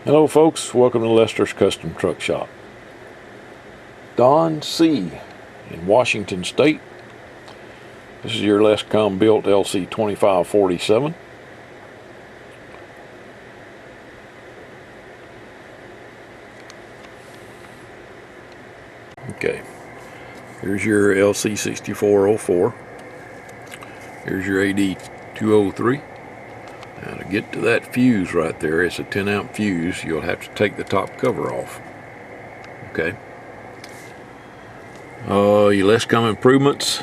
Hello folks, welcome to Lester's Custom Truck Shop. Don C. in Washington State. This is your Lescom built LC2547. Okay, here's your LC6404. Here's your AD203. Now to get to that fuse right there, it's a 10 amp fuse, you'll have to take the top cover off. Okay. Your Lescom improvements.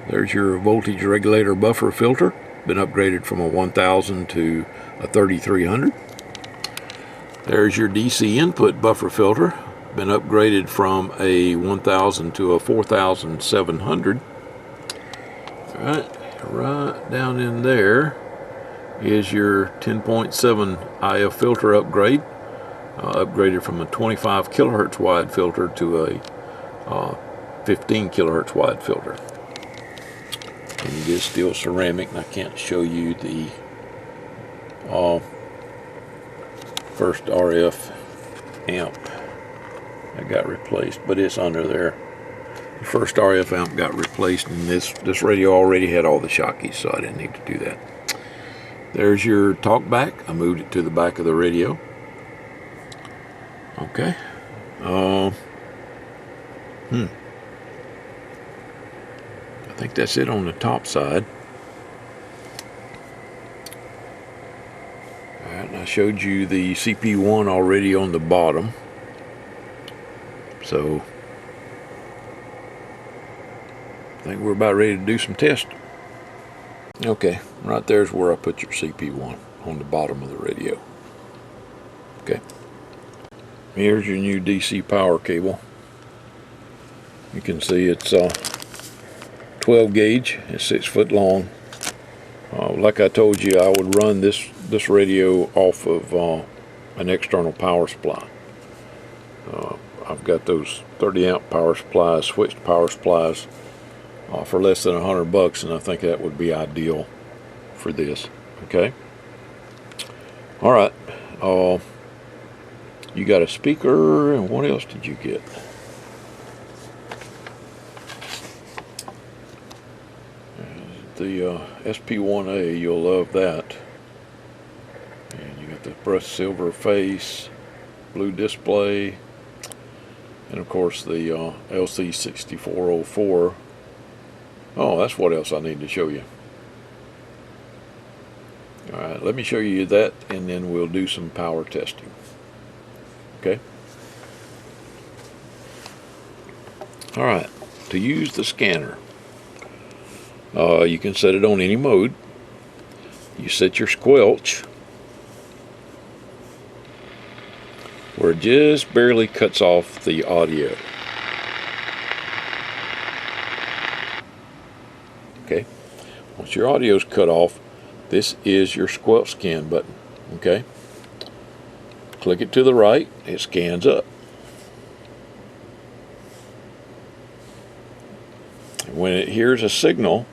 There's your voltage regulator buffer filter. Been upgraded from a 1000 to a 3300. There's your DC input buffer filter. Been upgraded from a 1000 to a 4700. Right down in there is your 10.7 IF filter upgrade. Upgraded from a 25 kilohertz wide filter to a 15 kilohertz wide filter. And it is still ceramic, and I can't show you the first RF amp that got replaced, but it's under there. The first RF amp got replaced, and this radio already had all the shockeys, so I didn't need to do that. There's your talkback. I moved it to the back of the radio. Okay. I think that's it on the top side. Alright, and I showed you the CP1 already on the bottom. So I think we're about ready to do some testing. Okay, right there's where I put your CP1, on the bottom of the radio. Okay. Here's your new DC power cable. You can see it's 12 gauge, it's 6 foot long. Like I told you, I would run this radio off of an external power supply. I've got those 30 amp power supplies, switched power supplies for less than $100, and I think that would be ideal for this. Okay. All right. You got a speaker, and what else did you get? The SP1A, you'll love that. And you got the brushed silver face, blue display, and of course the LC6404. Oh, that's what else I need to show you. Alright, let me show you that, and then we'll do some power testing. Okay? Alright, to use the scanner, you can set it on any mode. You set your squelch where it just barely cuts off the audio. Okay, once your audio's cut off, this is your squelch scan button. Okay, click it to the right, it scans up. And when it hears a signal,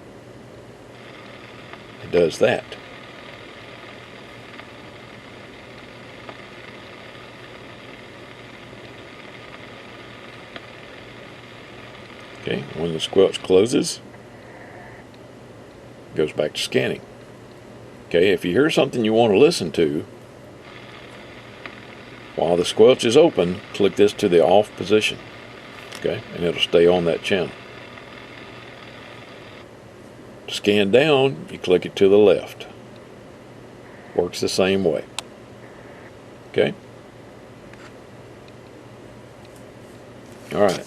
it does that. Okay, when the squelch closes, goes back to scanning. Okay, if you hear something you want to listen to while the squelch is open, click this to the off position. Okay, and it'll stay on that channel. To scan down, you click it to the left. Works the same way. Okay. Alright.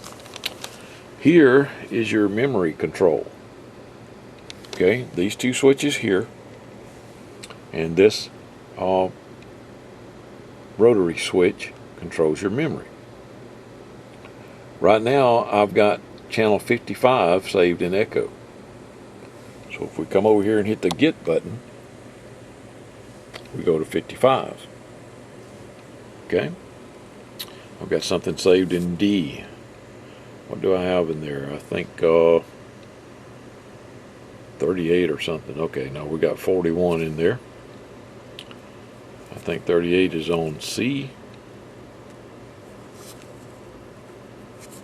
Here is your memory control. Okay, these two switches here, and this rotary switch controls your memory. Right now I've got channel 55 saved in echo. So if we come over here and hit the get button, we go to 55. Okay, I've got something saved in D. What do I have in there? I think 38 or something. Okay, now we got 41 in there. I think 38 is on C.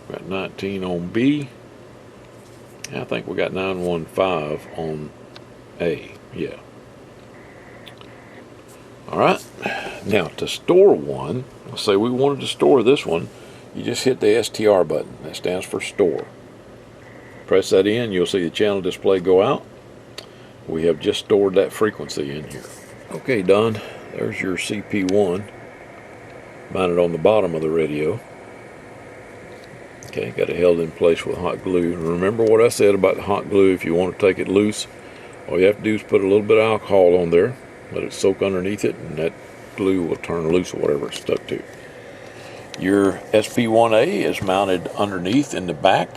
Got 19 on B. I think we got 915 on A. Yeah. Alright. Now to store one, let's say we wanted to store this one, you just hit the STR button. That stands for store. Press that in, you'll see the channel display go out. We have just stored that frequency in here. Okay, done. There's your CP1 mounted on the bottom of the radio. Okay, got it held in place with hot glue. And remember what I said about the hot glue. If you want to take it loose, all you have to do is put a little bit of alcohol on there, let it soak underneath it, and that glue will turn loose or whatever it's stuck to. Your SP1A is mounted underneath in the back.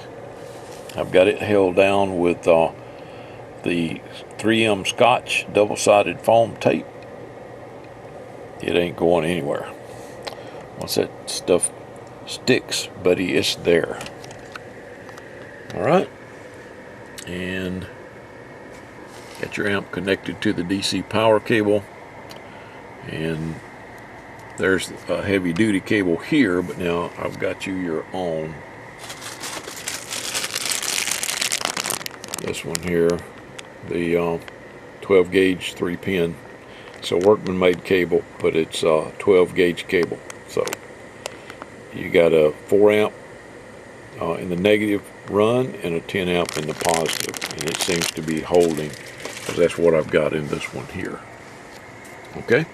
I've got it held down with the 3M Scotch double-sided foam tape. It ain't going anywhere. Once that stuff sticks, buddy, it's there. Alright, and got your amp connected to the DC power cable, and there's a heavy duty cable here, but now I've got you your own, this one here, the 12 gauge 3-pin. It's a workman made cable, but it's a 12 gauge cable. So you got a 4 amp in the negative run and a 10 amp in the positive, and it seems to be holding, because that's what I've got in this one here. Okay.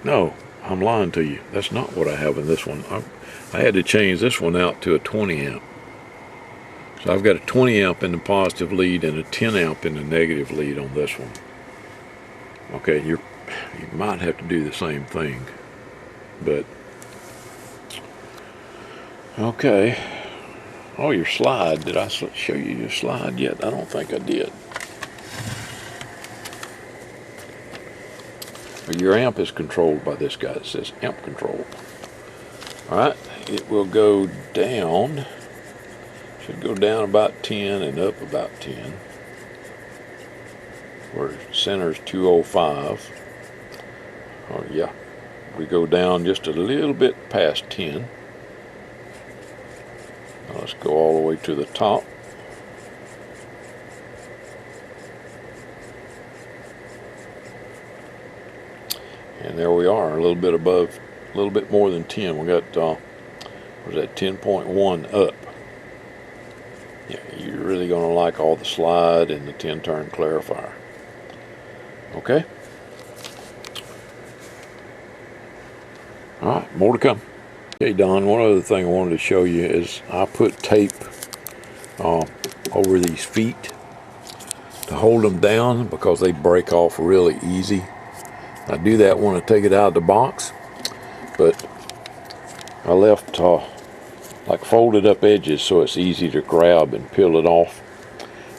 No, I'm lying to you. That's not what I have in this one. I had to change this one out to a 20 amp. So I've got a 20 amp in the positive lead and a 10 amp in the negative lead on this one. Okay, you might have to do the same thing, but okay. Oh, your slide. Did I show you your slide yet? I don't think I did. Your amp is controlled by this guy that says amp control. Alright, it will go down. Should go down about 10 and up about 10. Where center is 205. Oh yeah, we go down just a little bit past 10. Now let's go all the way to the top. And there we are, a little bit above, a little bit more than 10. We got, what was that, 10.1 up. Yeah, you're really going to like all the slide and the 10-turn clarifier. Okay? Alright, more to come. Okay, Don, one other thing I wanted to show you is I put tape over these feet to hold them down because they break off really easy. I do that when I take it out of the box, but I left like folded up edges so it's easy to grab and peel it off.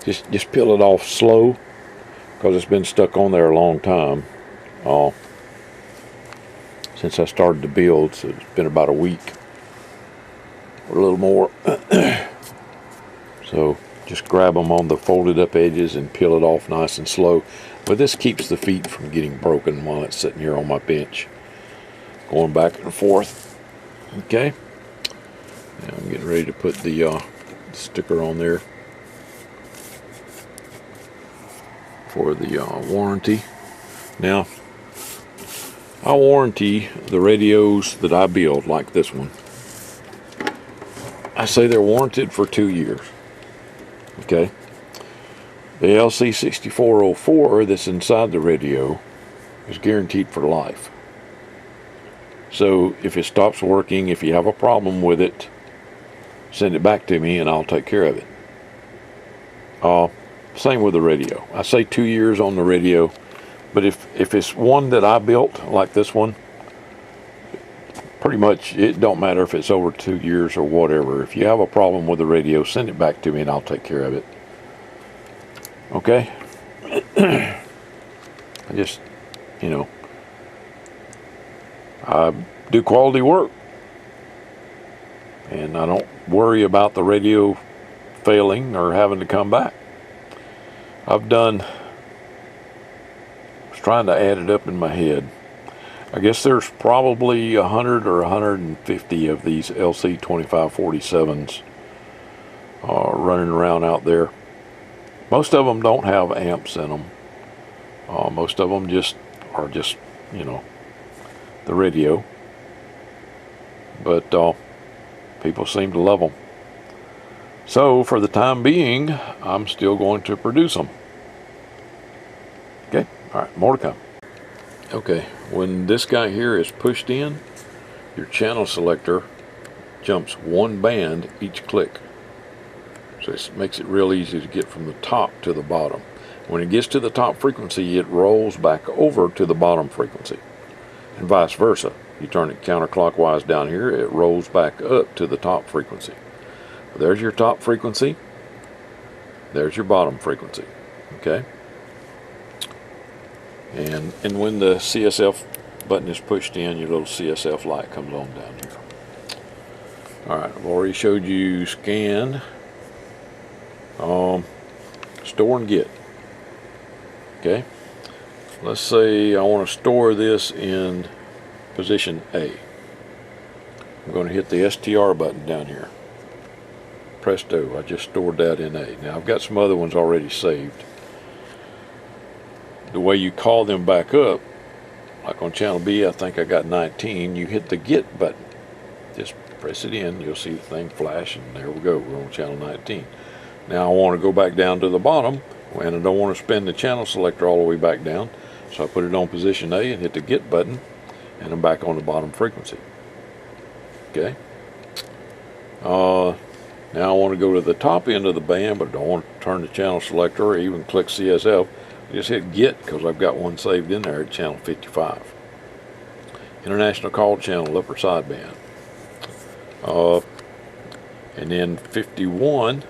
Just peel it off slow because it's been stuck on there a long time since I started to build, so it's been about a week or a little more. So just grab them on the folded up edges and peel it off nice and slow. But this keeps the feet from getting broken while it's sitting here on my bench, going back and forth. Okay. Now I'm getting ready to put the sticker on there for the warranty. Now, I warranty the radios that I build, like this one. I say they're warranted for 2 years. Okay. The LC2547+AD203 that's inside the radio is guaranteed for life. So if it stops working, if you have a problem with it, send it back to me and I'll take care of it. Same with the radio. I say 2 years on the radio, but if it's one that I built, like this one, pretty much it don't matter if it's over 2 years or whatever. If you have a problem with the radio, send it back to me and I'll take care of it. Okay? I just, you know, I do quality work, and I don't worry about the radio failing or having to come back. I've done trying to add it up in my head. I guess there's probably 100 or 150 of these LC2547s running around out there. Most of them don't have amps in them. Most of them are just, you know, the radio. But people seem to love them. So for the time being, I'm still going to produce them. Okay, all right, more to come. Okay, when this guy here is pushed in, your channel selector jumps one band each click. So it makes it real easy to get from the top to the bottom. When it gets to the top frequency, it rolls back over to the bottom frequency, and vice versa. You turn it counterclockwise down here, it rolls back up to the top frequency. There's your top frequency. There's your bottom frequency. Okay? And when the CSF button is pushed in, your little CSF light comes on down here. Alright, I've already showed you scan, store and get. Okay? Let's say I want to store this in position A. I'm going to hit the STR button down here. Presto, I just stored that in A. Now I've got some other ones already saved. The way you call them back up, like on channel B, I think I got 19, you hit the get button. Just press it in, you'll see the thing flash, and there we go, we're on channel 19. Now I want to go back down to the bottom, and I don't want to spin the channel selector all the way back down, so I put it on position A and hit the get button, and I'm back on the bottom frequency. Okay? Now I want to go to the top end of the band, but I don't want to turn the channel selector or even click CSF. Just hit get, because I've got one saved in there at channel 55. International call channel, upper sideband. And then 51,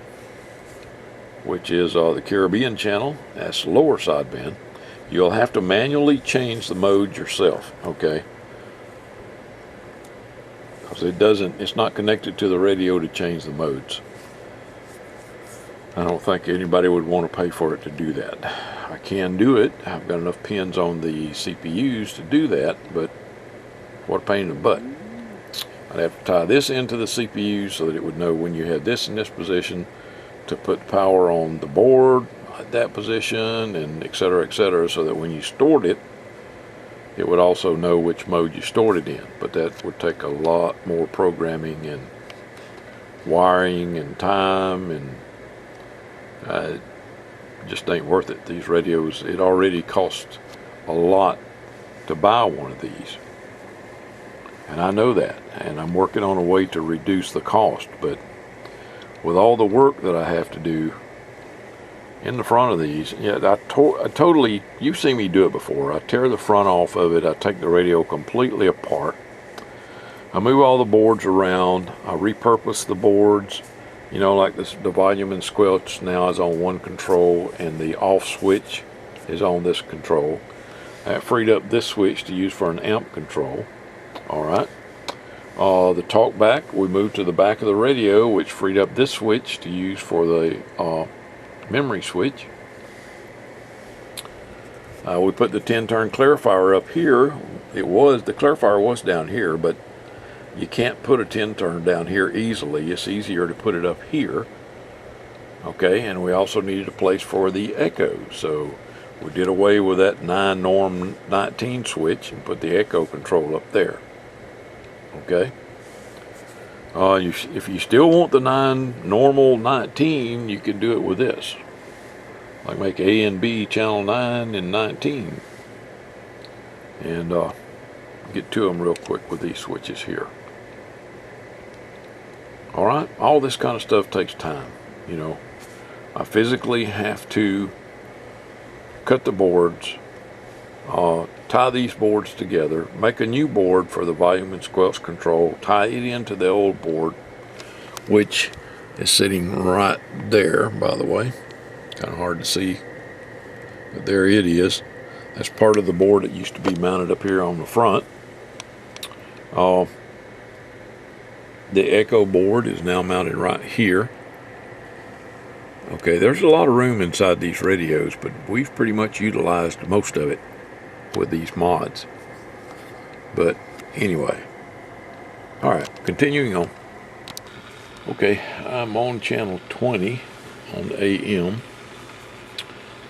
which is the Caribbean channel, that's lower sideband. You'll have to manually change the mode yourself, okay? Because it's not connected to the radio to change the modes. I don't think anybody would want to pay for it to do that. I can do it. I've got enough pins on the CPUs to do that, but what a pain in the butt. I'd have to tie this into the CPU so that it would know when you had this in this position to put power on the board at that position, and etc., so that when you stored it, it would also know which mode you stored it in. But that would take a lot more programming and wiring and time, and it just ain't worth it. These radios, it already costs a lot to buy one of these, and I know that, and I'm working on a way to reduce the cost. But with all the work that I have to do in the front of these, yeah, I totally, you've seen me do it before. I tear the front off of it, I take the radio completely apart, I move all the boards around, I repurpose the boards. You know, like this, the volume and squelch now is on one control, and the off switch is on this control. I freed up this switch to use for an amp control. Alright. The talkback, we moved to the back of the radio, which freed up this switch to use for the memory switch. We put the 10-turn clarifier up here. The clarifier was down here, but you can't put a 10-turn down here easily. It's easier to put it up here. Okay, and we also needed a place for the echo, so we did away with that 9 norm 19 switch and put the echo control up there. Okay. If you still want the 9 normal 19, you can do it with this. Like make A and B channel 9 and 19. And get to them real quick with these switches here. Alright, all this kind of stuff takes time, you know. I physically have to cut the boards, tie these boards together, make a new board for the volume and squelch control, tie it into the old board, which is sitting right there, by the way. Kind of hard to see, but there it is. That's part of the board that used to be mounted up here on the front. The echo board is now mounted right here. Okay, there's a lot of room inside these radios, but we've pretty much utilized most of it. with these mods. But anyway, all right, continuing on. Okay, I'm on channel 20 on the AM.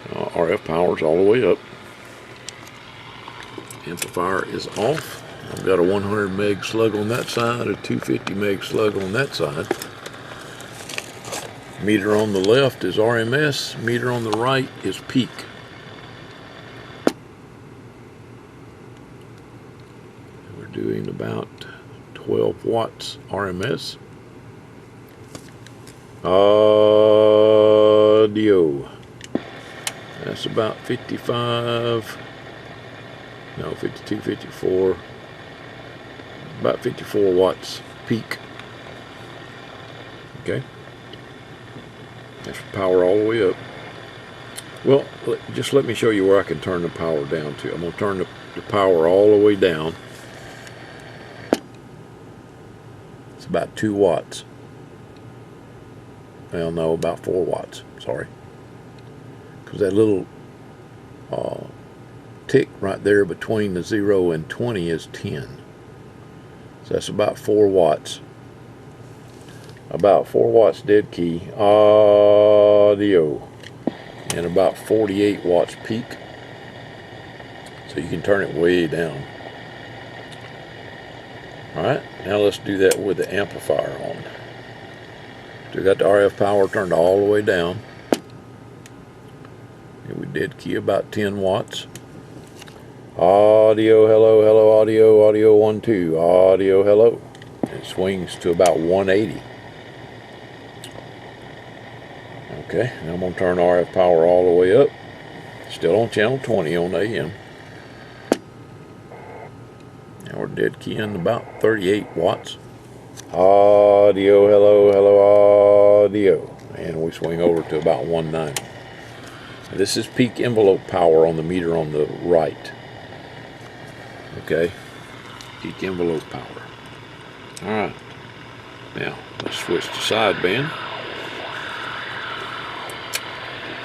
RF power's all the way up. Amplifier is off. I've got a 100 meg slug on that side, a 250 meg slug on that side. Meter on the left is RMS, meter on the right is peak. We're doing about 12 watts RMS. Audio. That's about 55, no, 52, 54, about 54 watts peak. Okay. That's power all the way up. Well, just let me show you where I can turn the power down to. I'm going to turn the power all the way down. It's about 2 watts. Well, no, about 4 watts. Sorry. Because that little tick right there between the 0 and 20 is 10. So that's about 4 watts. About 4 watts dead key audio. And about 48 watts peak. So you can turn it way down. Alright, now let's do that with the amplifier on. So we got the RF power turned all the way down. And we dead key about 10 watts. Audio, hello, hello, audio, audio 1, 2, audio, hello. It swings to about 180. Okay, now I'm going to turn RF power all the way up. Still on channel 20 on AM. Now we're dead keying about 38 watts. Audio, hello, hello, audio. And we swing over to about 190. This is peak envelope power on the meter on the right. Okay, peak envelope power. Alright, now let's switch to sideband.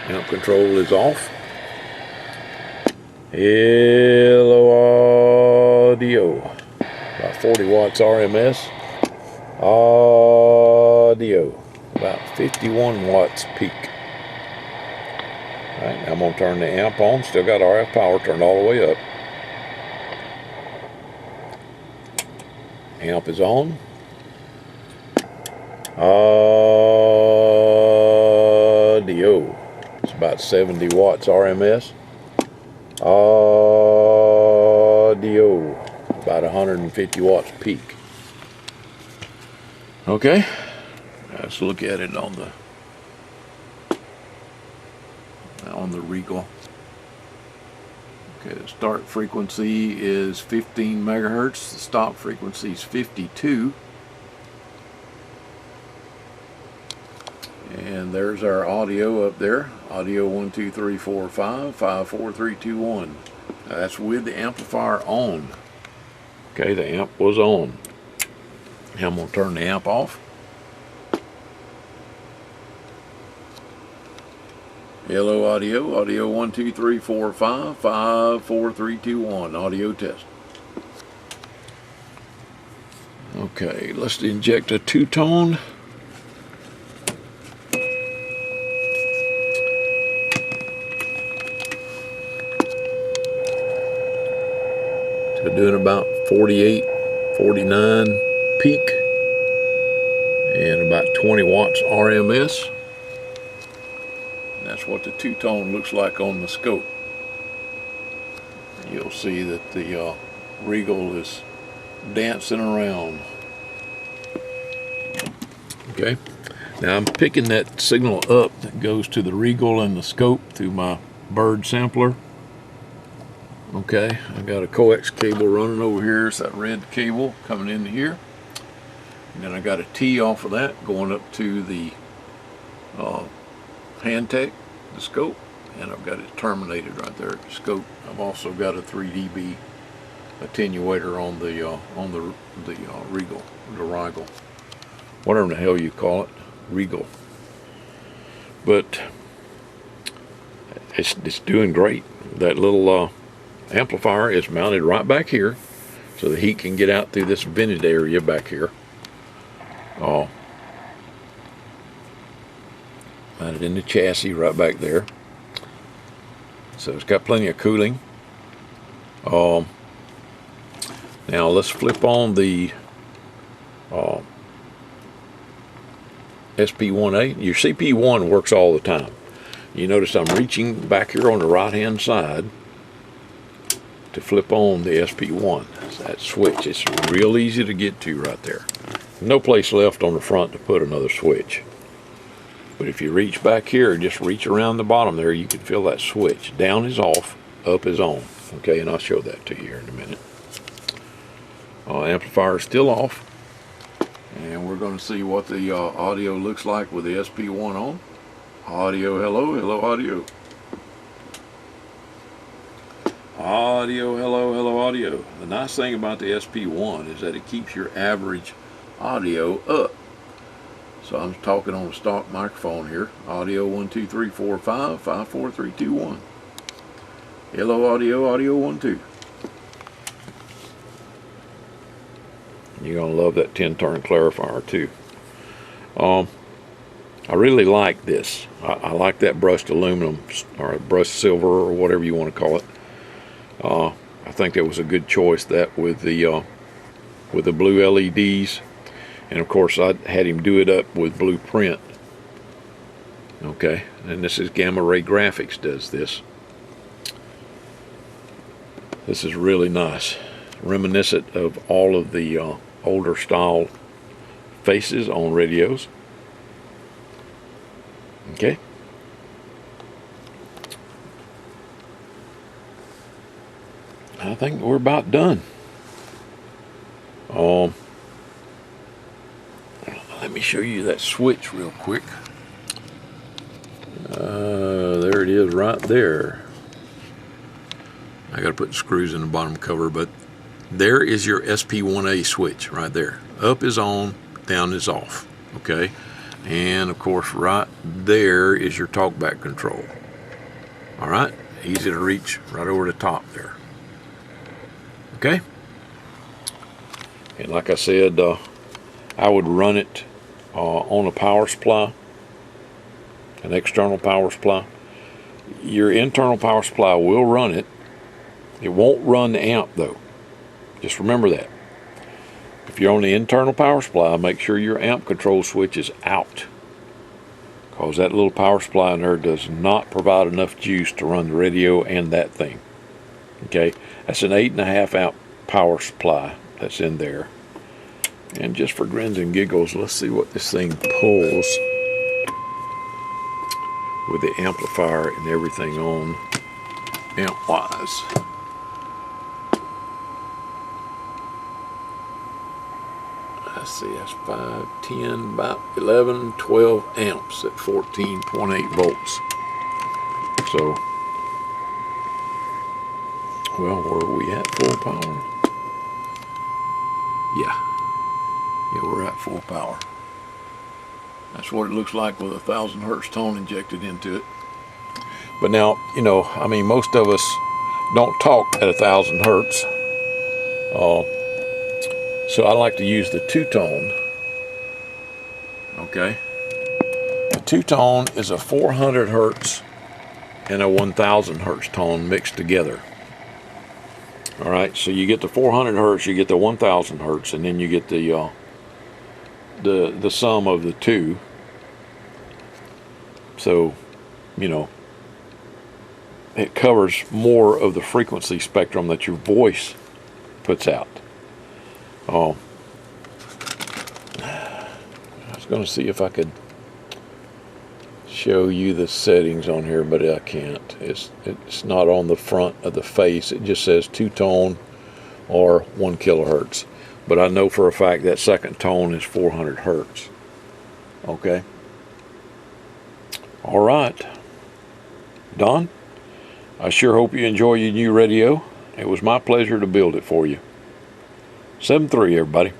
Amp control is off. Hello audio. About 40 watts RMS. Audio. About 51 watts peak. Alright, now I'm going to turn the amp on. Still got RF power turned all the way up. Amp is on. Audio. It's about 70 watts RMS. Audio. About 150 watts peak. Okay. Let's look at it on the Regal. Okay, the start frequency is 15 megahertz. The stop frequency is 52. And there's our audio up there. Audio 1, 2, 3, 4, 5, 5, 4, 3, 2, 1. That's with the amplifier on. Okay, the amp was on. Now I'm going to turn the amp off. Hello audio, audio 1, 2, 3, 4, 5, 5, 4, 3, 2, 1, audio test. Okay, let's inject a two-tone. So doing about 48, 49 peak and about 20 watts RMS. That's what the two-tone looks like on the scope. You'll see that the Regal is dancing around. Okay, now I'm picking that signal up that goes to the Regal and the scope through my Bird sampler. Okay, I've got a coax cable running over here. It's that red cable coming into here. And then I got a T off of that going up to the Handtech, the scope, and I've got it terminated right there at the scope. I've also got a 3 dB attenuator on the Regal, the Regal, whatever the hell you call it, Regal. But it's doing great. That little amplifier is mounted right back here, so the heat can get out through this vented area back here. Mounted in the chassis right back there. So it's got plenty of cooling. Now let's flip on the SP1A. Your CP1 works all the time. You notice I'm reaching back here on the right hand side to flip on the SP1. That switch, it's real easy to get to right there. No place left on the front to put another switch. But if you reach back here, just reach around the bottom there, you can feel that switch. Down is off, up is on. Okay, and I'll show that to you here in a minute. Amplifier is still off. And we're going to see what the audio looks like with the SP1 on. Audio, hello, hello, audio. Audio, hello, hello, audio. The nice thing about the SP1 is that it keeps your average audio up. So I'm talking on a stock microphone here. Audio 1 2 3 4 5 5 4 3 2 1. Hello, audio, audio 1 2. You're gonna love that 10-turn clarifier too. I really like this. I like that brushed aluminum or brushed silver or whatever you want to call it. I think that was a good choice, that with the blue LEDs, and of course I had him do it up with blue print. Okay, and this is Gamma Ray Graphics does this. This is really nice, reminiscent of all of the older style faces on radios. Okay. I think we're about done. Let me show you that switch real quick. There it is right there. I gotta put the screws in the bottom cover, but there is your SP1A switch right there. Up is on, down is off. Okay, and of course right there is your talkback control. All right, easy to reach right over the top there. Okay, and like I said, I would run it on a power supply, an external power supply. Your internal power supply will run it. It won't run the amp though. Just remember that. If you're on the internal power supply, make sure your amp control switch is out, because that little power supply in there does not provide enough juice to run the radio and that thing. Okay, that's an 8.5 amp power supply that's in there. And just for grins and giggles, let's see what this thing pulls with the amplifier and everything on amp wise. Let's see, that's 5, 10, about 11, 12 amps at 14.8 volts. So, well, where are we at? Full power? Yeah, we're at full power. That's what it looks like with a 1,000 hertz tone injected into it. But now, you know, I mean, most of us don't talk at 1,000 hertz. So I like to use the two-tone. Okay. The two-tone is a 400 hertz and a 1,000 hertz tone mixed together. All right, so you get the 400 hertz, you get the 1,000 hertz, and then you get the sum of the two. So, you know, it covers more of the frequency spectrum that your voice puts out. I was going to see if I could show you the settings on here, but I can't. It's not on the front of the face. It just says two-tone or 1 kilohertz. But I know for a fact that second tone is 400 hertz. Okay. All right. Don, I sure hope you enjoy your new radio. It was my pleasure to build it for you. 7-3, everybody.